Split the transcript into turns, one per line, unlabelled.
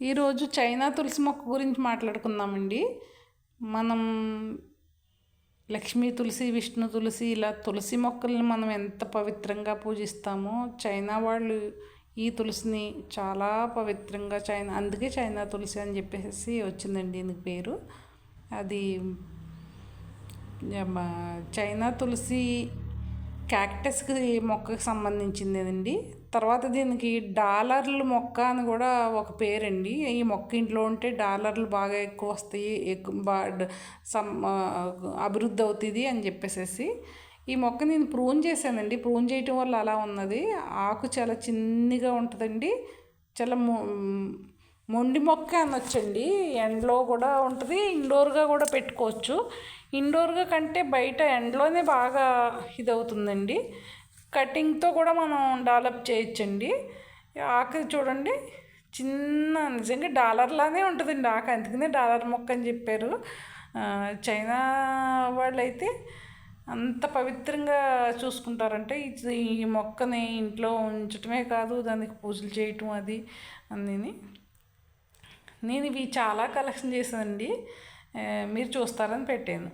ఈరోజు చైనా తులసి మొక్క గురించి మాట్లాడుకుందామండి. మనం లక్ష్మీ తులసి, విష్ణు తులసి ఇలా తులసి మొక్కల్ని మనం ఎంత పవిత్రంగా పూజిస్తామో చైనా వాళ్ళు ఈ తులసిని చాలా పవిత్రంగా అందుకే చైనా తులసి అని చెప్పేసి వచ్చిందండి దీనికి పేరు. అది చైనా తులసి క్యాక్టస్కి మొక్కకి సంబంధించిందేనండి. తర్వాత దీనికి డాలర్లు మొక్క అని కూడా ఒక పేరండి. ఈ మొక్క ఇంట్లో ఉంటే డాలర్లు బాగా ఎక్కువ వస్తాయి, అభివృద్ధి అవుతుంది అని చెప్పేసి ఈ మొక్క నేను ప్రూన్ చేశానండి. ప్రూన్ చేయటం వల్ల అలా ఉన్నది. ఆకు చాలా చిన్నగా ఉంటుందండి. చాలా మొండి మొక్క అనొచ్చండి. ఎండలో కూడా ఉంటుంది, ఇండోర్గా కూడా పెట్టుకోవచ్చు. ఇండోర్గా కంటే బయట ఎండలోనే బాగా ఇదవుతుందండి. కటింగ్తో కూడా మనం డెవలప్ చేయొచ్చండి. ఆకు చూడండి, చిన్న నిజంగా డాలర్లానే ఉంటుందండి ఆకు. అందుకనే డాలర్ మొక్క అని చెప్పారు. చైనా వాళ్ళైతే అంత పవిత్రంగా చూసుకుంటారంటే ఈ మొక్కని ఇంట్లో ఉంచటమే కాదు, దానికి పూజలు చేయటం అది అన్నీ. నేను ఇవి చాలా కలెక్షన్ చేశానండి, మీరు చూస్తారని పెట్టాను.